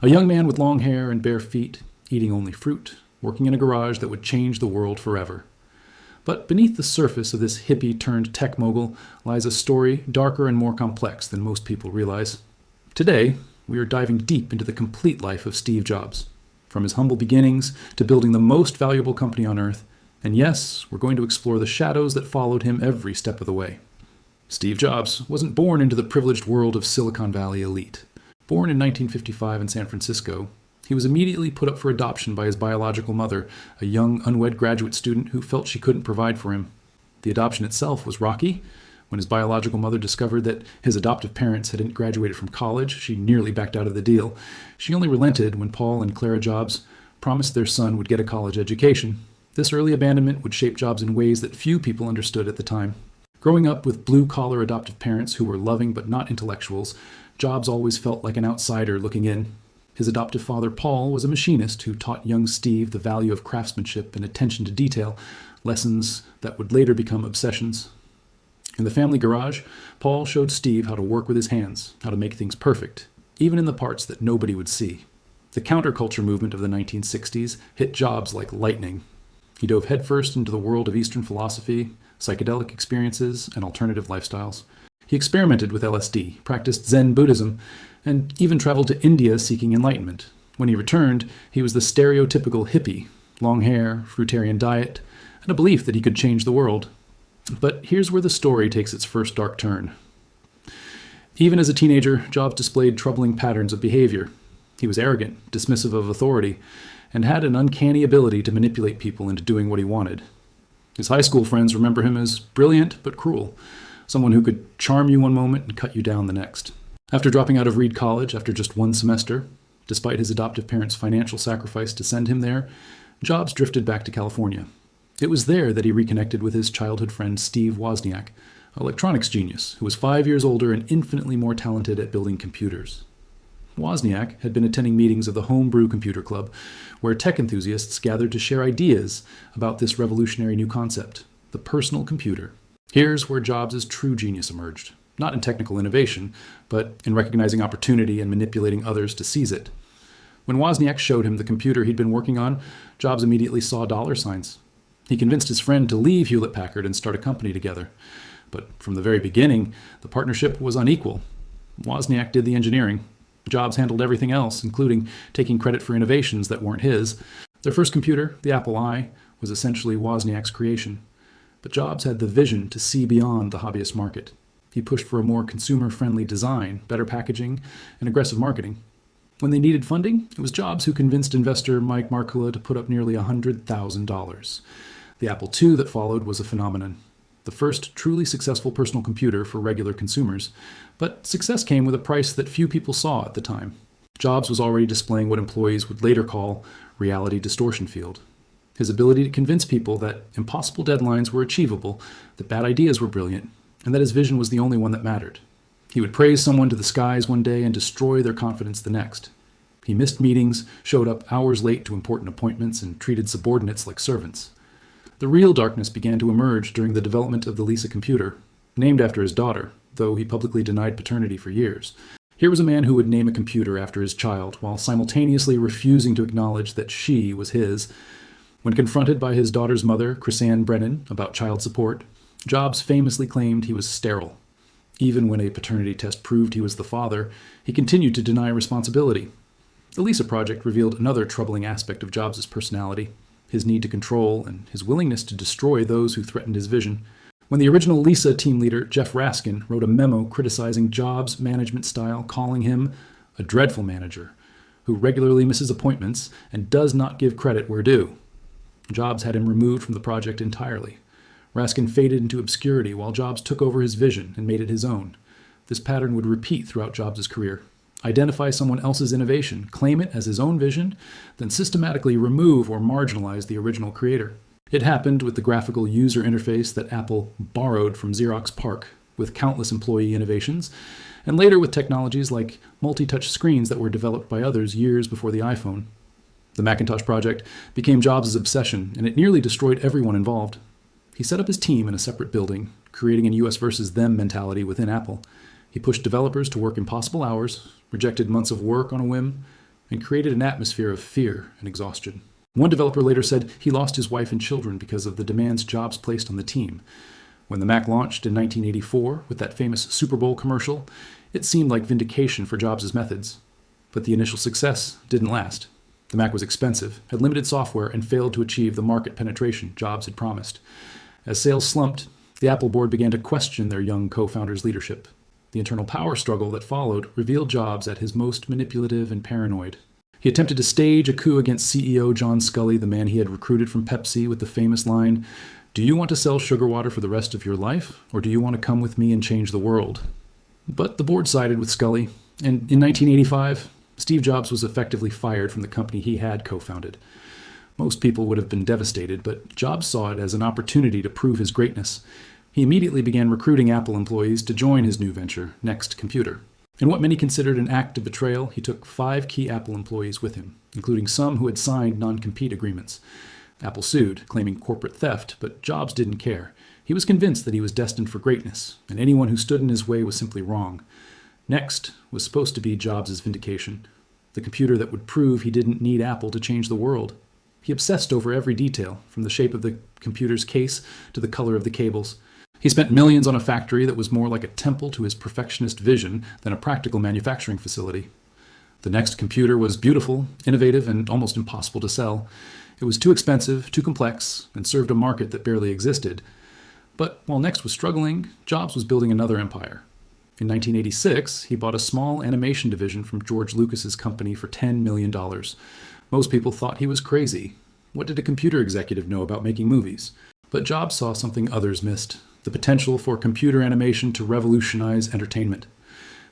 A young man with long hair and bare feet, eating only fruit, working in a garage that would change the world forever. But beneath the surface of this hippie-turned-tech mogul lies a story darker and more complex than most people realize. Today, we are diving deep into the complete life of Steve Jobs, from his humble beginnings to building the most valuable company on Earth, and yes, we're going to explore the shadows that followed him every step of the way. Steve Jobs wasn't born into the privileged world of Silicon Valley elite. Born in 1955 in San Francisco, he was immediately put up for adoption by his biological mother, a young unwed graduate student who felt she couldn't provide for him. The adoption itself was rocky. When his biological mother discovered that his adoptive parents hadn't graduated from college, she nearly backed out of the deal. She only relented when Paul and Clara Jobs promised their son would get a college education. This early abandonment would shape Jobs in ways that few people understood at the time. Growing up with blue-collar adoptive parents who were loving but not intellectuals, Jobs always felt like an outsider looking in. His adoptive father, Paul, was a machinist who taught young Steve the value of craftsmanship and attention to detail, lessons that would later become obsessions. In the family garage, Paul showed Steve how to work with his hands, how to make things perfect, even in the parts that nobody would see. The counterculture movement of the 1960s hit Jobs like lightning. He dove headfirst into the world of Eastern philosophy, psychedelic experiences, and alternative lifestyles. He experimented with LSD, practiced Zen Buddhism, and even traveled to India seeking enlightenment. When he returned, he was the stereotypical hippie, long hair, fruitarian diet, and a belief that he could change the world. But here's where the story takes its first dark turn. Even as a teenager, Jobs displayed troubling patterns of behavior. He was arrogant, dismissive of authority, and had an uncanny ability to manipulate people into doing what he wanted. His high school friends remember him as brilliant but cruel, someone who could charm you one moment and cut you down the next. After dropping out of Reed College after just one semester, despite his adoptive parents' financial sacrifice to send him there, Jobs drifted back to California. It was there that he reconnected with his childhood friend Steve Wozniak, an electronics genius who was 5 years older and infinitely more talented at building computers. Wozniak had been attending meetings of the Homebrew Computer Club, where tech enthusiasts gathered to share ideas about this revolutionary new concept, the personal computer. Here's where Jobs' true genius emerged, not in technical innovation, but in recognizing opportunity and manipulating others to seize it. When Wozniak showed him the computer he'd been working on, Jobs immediately saw dollar signs. He convinced his friend to leave Hewlett-Packard and start a company together. But from the very beginning, the partnership was unequal. Wozniak did the engineering. Jobs handled everything else, including taking credit for innovations that weren't his. Their first computer, the Apple I, was essentially Wozniak's creation. But Jobs had the vision to see beyond the hobbyist market. He pushed for a more consumer-friendly design, better packaging, and aggressive marketing. When they needed funding, it was Jobs who convinced investor Mike Markkula to put up nearly $100,000. The Apple II that followed was a phenomenon, the first truly successful personal computer for regular consumers. But success came with a price that few people saw at the time. Jobs was already displaying what employees would later call reality distortion field. His ability to convince people that impossible deadlines were achievable, that bad ideas were brilliant, and that his vision was the only one that mattered. He would praise someone to the skies one day and destroy their confidence the next. He missed meetings, showed up hours late to important appointments, and treated subordinates like servants. The real darkness began to emerge during the development of the Lisa computer, named after his daughter, though he publicly denied paternity for years. Here was a man who would name a computer after his child, while simultaneously refusing to acknowledge that she was his. When confronted by his daughter's mother, Chrisanne Brennan, about child support, Jobs famously claimed he was sterile. Even when a paternity test proved he was the father, he continued to deny responsibility. The Lisa project revealed another troubling aspect of Jobs' personality, his need to control and his willingness to destroy those who threatened his vision. When the original Lisa team leader, Jeff Raskin, wrote a memo criticizing Jobs' management style, calling him a dreadful manager who regularly misses appointments and does not give credit where due, Jobs had him removed from the project entirely. Raskin faded into obscurity while Jobs took over his vision and made it his own. This pattern would repeat throughout Jobs' career. Identify someone else's innovation, claim it as his own vision, then systematically remove or marginalize the original creator. It happened with the graphical user interface that Apple borrowed from Xerox PARC, with countless employee innovations, and later with technologies like multi-touch screens that were developed by others years before the iPhone. The Macintosh project became Jobs' obsession, and it nearly destroyed everyone involved. He set up his team in a separate building, creating an US versus them mentality within Apple. He pushed developers to work impossible hours, rejected months of work on a whim, and created an atmosphere of fear and exhaustion. One developer later said he lost his wife and children because of the demands Jobs placed on the team. When the Mac launched in 1984 with that famous Super Bowl commercial, it seemed like vindication for Jobs' methods. But the initial success didn't last. The Mac was expensive, had limited software, and failed to achieve the market penetration Jobs had promised. As sales slumped, the Apple board began to question their young co-founder's leadership. The internal power struggle that followed revealed Jobs at his most manipulative and paranoid. He attempted to stage a coup against CEO John Scully, the man he had recruited from Pepsi, with the famous line, "Do you want to sell sugar water for the rest of your life, or do you want to come with me and change the world?" But the board sided with Scully, and in 1985, Steve Jobs was effectively fired from the company he had co-founded. Most people would have been devastated, but Jobs saw it as an opportunity to prove his greatness. He immediately began recruiting Apple employees to join his new venture, Next Computer. In what many considered an act of betrayal, he took 5 key Apple employees with him, including some who had signed non-compete agreements. Apple sued, claiming corporate theft, but Jobs didn't care. He was convinced that he was destined for greatness, and anyone who stood in his way was simply wrong. Next was supposed to be Jobs' vindication, the computer that would prove he didn't need Apple to change the world. He obsessed over every detail, from the shape of the computer's case to the color of the cables. He spent millions on a factory that was more like a temple to his perfectionist vision than a practical manufacturing facility. The Next Computer was beautiful, innovative, and almost impossible to sell. It was too expensive, too complex, and served a market that barely existed. But while Next was struggling, Jobs was building another empire. In 1986, he bought a small animation division from George Lucas's company for $10 million. Most people thought he was crazy. What did a computer executive know about making movies? But Jobs saw something others missed: the potential for computer animation to revolutionize entertainment.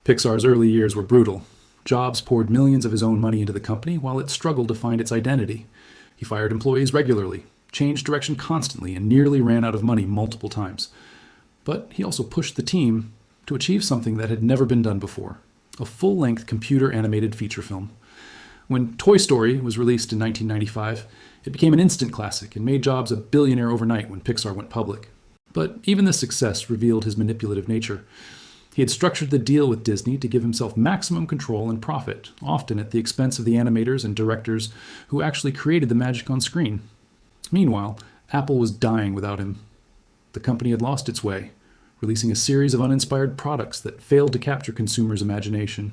Pixar's early years were brutal. Jobs poured millions of his own money into the company while it struggled to find its identity. He fired employees regularly, changed direction constantly, and nearly ran out of money multiple times. But he also pushed the team to achieve something that had never been done before: a full-length computer-animated feature film. When Toy Story was released in 1995, it became an instant classic and made Jobs a billionaire overnight when Pixar went public. But even this success revealed his manipulative nature. He had structured the deal with Disney to give himself maximum control and profit, often at the expense of the animators and directors who actually created the magic on screen. Meanwhile, Apple was dying without him. The company had lost its way, releasing a series of uninspired products that failed to capture consumers' imagination.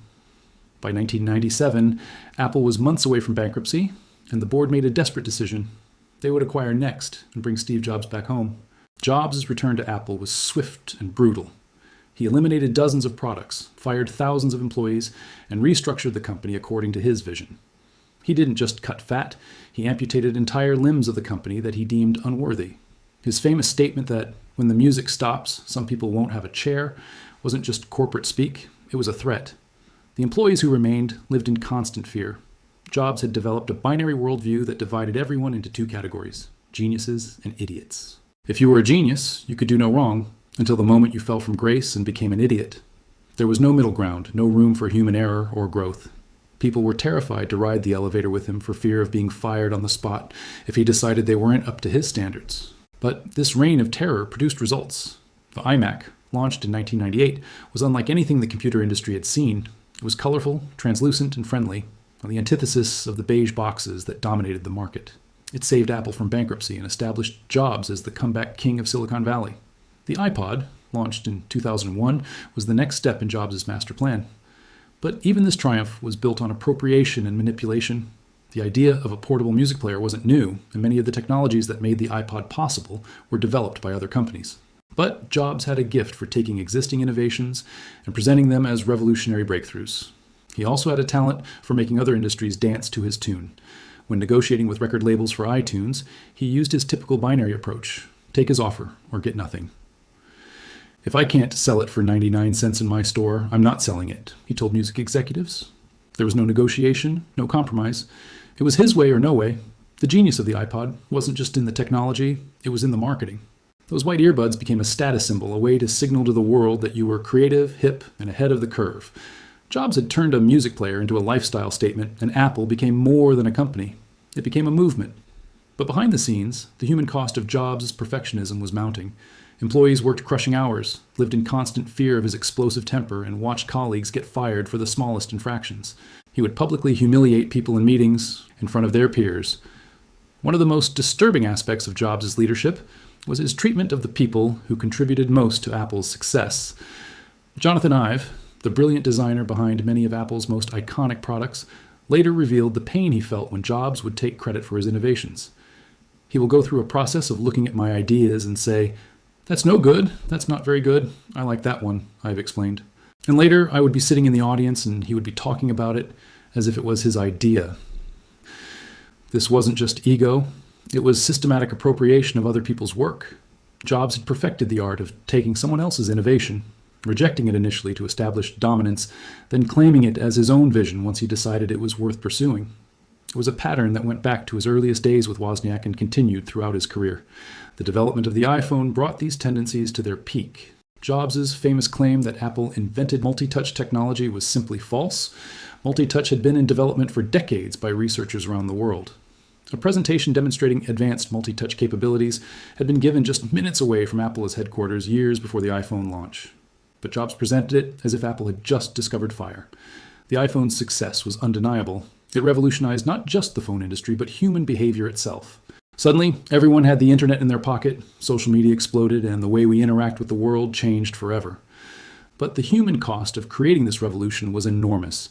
By 1997, Apple was months away from bankruptcy, and the board made a desperate decision. They would acquire Next and bring Steve Jobs back home. Jobs' return to Apple was swift and brutal. He eliminated dozens of products, fired thousands of employees, and restructured the company according to his vision. He didn't just cut fat, he amputated entire limbs of the company that he deemed unworthy. His famous statement that, "When the music stops, some people won't have a chair," wasn't just corporate speak, it was a threat. The employees who remained lived in constant fear. Jobs had developed a binary worldview that divided everyone into 2 categories: geniuses and idiots. If you were a genius, you could do no wrong, until the moment you fell from grace and became an idiot. There was no middle ground, no room for human error or growth. People were terrified to ride the elevator with him for fear of being fired on the spot if he decided they weren't up to his standards. But this reign of terror produced results. The iMac, launched in 1998, was unlike anything the computer industry had seen. It was colorful, translucent, and friendly, the antithesis of the beige boxes that dominated the market. It saved Apple from bankruptcy and established Jobs as the comeback king of Silicon Valley. The iPod, launched in 2001, was the next step in Jobs' master plan. But even this triumph was built on appropriation and manipulation. The idea of a portable music player wasn't new, and many of the technologies that made the iPod possible were developed by other companies. But Jobs had a gift for taking existing innovations and presenting them as revolutionary breakthroughs. He also had a talent for making other industries dance to his tune. When negotiating with record labels for iTunes, he used his typical binary approach: take his offer or get nothing. "If I can't sell it for 99 cents in my store, I'm not selling it," he told music executives. There was no negotiation, no compromise. It was his way or no way. The genius of the iPod wasn't just in the technology, it was in the marketing. Those white earbuds became a status symbol, a way to signal to the world that you were creative, hip, and ahead of the curve. Jobs had turned a music player into a lifestyle statement, and Apple became more than a company. It became a movement. But behind the scenes, the human cost of Jobs' perfectionism was mounting. Employees worked crushing hours, lived in constant fear of his explosive temper, and watched colleagues get fired for the smallest infractions. He would publicly humiliate people in meetings in front of their peers. One of the most disturbing aspects of Jobs' leadership was his treatment of the people who contributed most to Apple's success. Jonathan Ive, the brilliant designer behind many of Apple's most iconic products, later revealed the pain he felt when Jobs would take credit for his innovations. He will go through a process of looking at my ideas and say, "That's no good, that's not very good, I like that one," Ive explained. And later, I would be sitting in the audience and he would be talking about it as if it was his idea. This wasn't just ego, it was systematic appropriation of other people's work. Jobs had perfected the art of taking someone else's innovation, rejecting it initially to establish dominance, then claiming it as his own vision once he decided it was worth pursuing. It was a pattern that went back to his earliest days with Wozniak and continued throughout his career. The development of the iPhone brought these tendencies to their peak. Jobs' famous claim that Apple invented multi-touch technology was simply false. Multi-touch had been in development for decades by researchers around the world. A presentation demonstrating advanced multi-touch capabilities had been given just minutes away from Apple's headquarters years before the iPhone launch. But Jobs presented it as if Apple had just discovered fire. The iPhone's success was undeniable. It revolutionized not just the phone industry, but human behavior itself. Suddenly, everyone had the internet in their pocket, social media exploded, and the way we interact with the world changed forever. But the human cost of creating this revolution was enormous.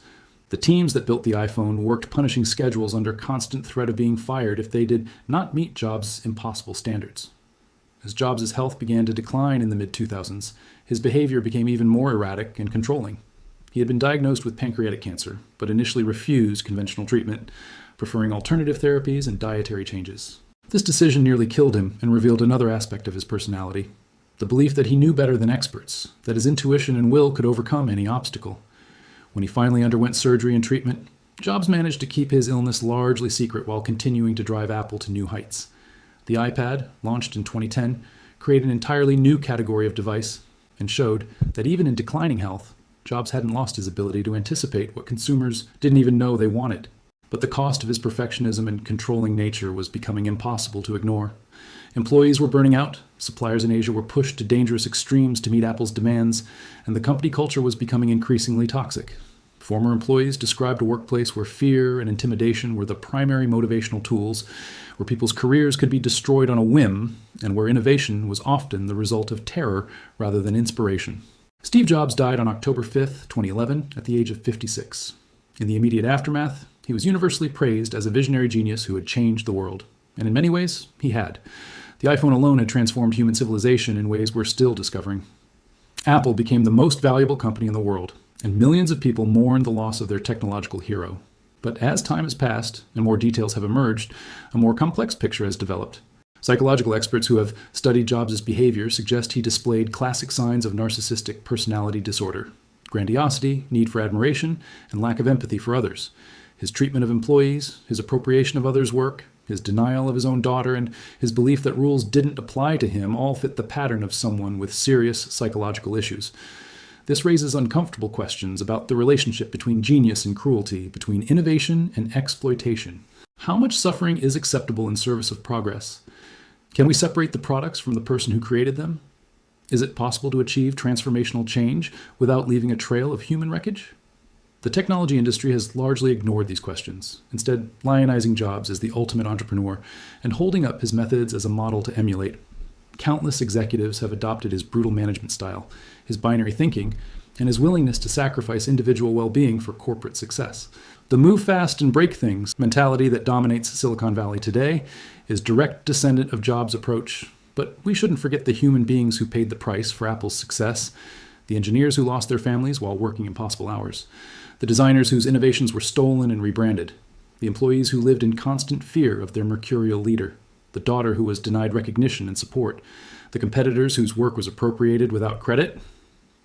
The teams that built the iPhone worked punishing schedules under constant threat of being fired if they did not meet Jobs' impossible standards. As Jobs' health began to decline in the mid-2000s, his behavior became even more erratic and controlling. He had been diagnosed with pancreatic cancer, but initially refused conventional treatment, preferring alternative therapies and dietary changes. This decision nearly killed him and revealed another aspect of his personality, the belief that he knew better than experts, that his intuition and will could overcome any obstacle. When he finally underwent surgery and treatment, Jobs managed to keep his illness largely secret while continuing to drive Apple to new heights. The iPad, launched in 2010, created an entirely new category of device and showed that even in declining health, Jobs hadn't lost his ability to anticipate what consumers didn't even know they wanted. But the cost of his perfectionism and controlling nature was becoming impossible to ignore. Employees were burning out, suppliers in Asia were pushed to dangerous extremes to meet Apple's demands, and the company culture was becoming increasingly toxic. Former employees described a workplace where fear and intimidation were the primary motivational tools, where people's careers could be destroyed on a whim, and where innovation was often the result of terror rather than inspiration. Steve Jobs died on October 5, 2011, at the age of 56. In the immediate aftermath, he was universally praised as a visionary genius who had changed the world. And in many ways, he had. The iPhone alone had transformed human civilization in ways we're still discovering. Apple became the most valuable company in the world, and millions of people mourned the loss of their technological hero. But as time has passed and more details have emerged, a more complex picture has developed. Psychological experts who have studied Jobs' behavior suggest he displayed classic signs of narcissistic personality disorder: grandiosity, need for admiration, and lack of empathy for others. His treatment of employees, his appropriation of others' work, his denial of his own daughter, and his belief that rules didn't apply to him all fit the pattern of someone with serious psychological issues. This raises uncomfortable questions about the relationship between genius and cruelty, between innovation and exploitation. How much suffering is acceptable in service of progress? Can we separate the products from the person who created them? Is it possible to achieve transformational change without leaving a trail of human wreckage? The technology industry has largely ignored these questions, instead lionizing Jobs as the ultimate entrepreneur and holding up his methods as a model to emulate. Countless executives have adopted his brutal management style, his binary thinking, and his willingness to sacrifice individual well-being for corporate success. The move fast and break things mentality that dominates Silicon Valley today is direct descendant of Jobs' approach, but we shouldn't forget the human beings who paid the price for Apple's success, the engineers who lost their families while working impossible hours, the designers whose innovations were stolen and rebranded, the employees who lived in constant fear of their mercurial leader, the daughter who was denied recognition and support, the competitors whose work was appropriated without credit.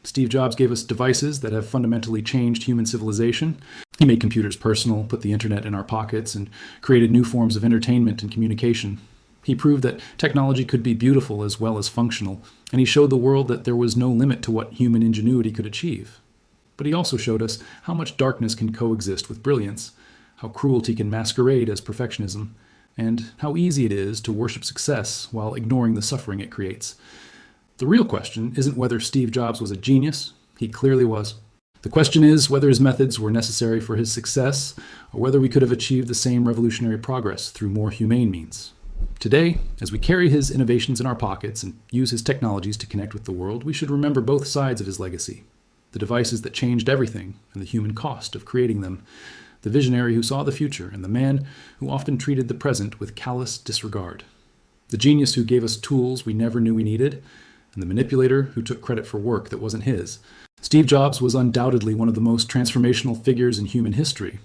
Steve Jobs gave us devices that have fundamentally changed human civilization. He made computers personal, put the internet in our pockets, and created new forms of entertainment and communication. He proved that technology could be beautiful as well as functional, and he showed the world that there was no limit to what human ingenuity could achieve. But he also showed us how much darkness can coexist with brilliance, how cruelty can masquerade as perfectionism, and how easy it is to worship success while ignoring the suffering it creates. The real question isn't whether Steve Jobs was a genius. He clearly was. The question is whether his methods were necessary for his success, or whether we could have achieved the same revolutionary progress through more humane means. Today, as we carry his innovations in our pockets and use his technologies to connect with the world, we should remember both sides of his legacy: the devices that changed everything and the human cost of creating them, the visionary who saw the future and the man who often treated the present with callous disregard, the genius who gave us tools we never knew we needed, and the manipulator who took credit for work that wasn't his. Steve Jobs was undoubtedly one of the most transformational figures in human history,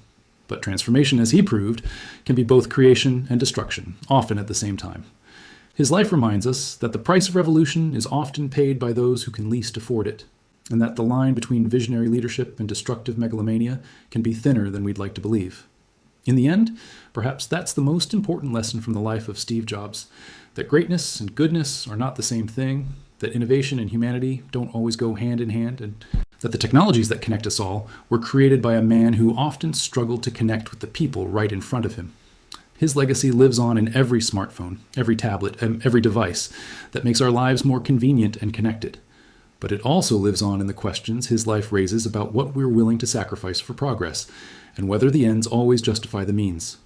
but transformation, as he proved, can be both creation and destruction, often at the same time. His life reminds us that the price of revolution is often paid by those who can least afford it, and that the line between visionary leadership and destructive megalomania can be thinner than we'd like to believe. In the end, perhaps that's the most important lesson from the life of Steve Jobs: that greatness and goodness are not the same thing, that innovation and humanity don't always go hand in hand, and that the technologies that connect us all were created by a man who often struggled to connect with the people right in front of him. His legacy lives on in every smartphone, every tablet, and every device that makes our lives more convenient and connected. But it also lives on in the questions his life raises about what we're willing to sacrifice for progress, and whether the ends always justify the means.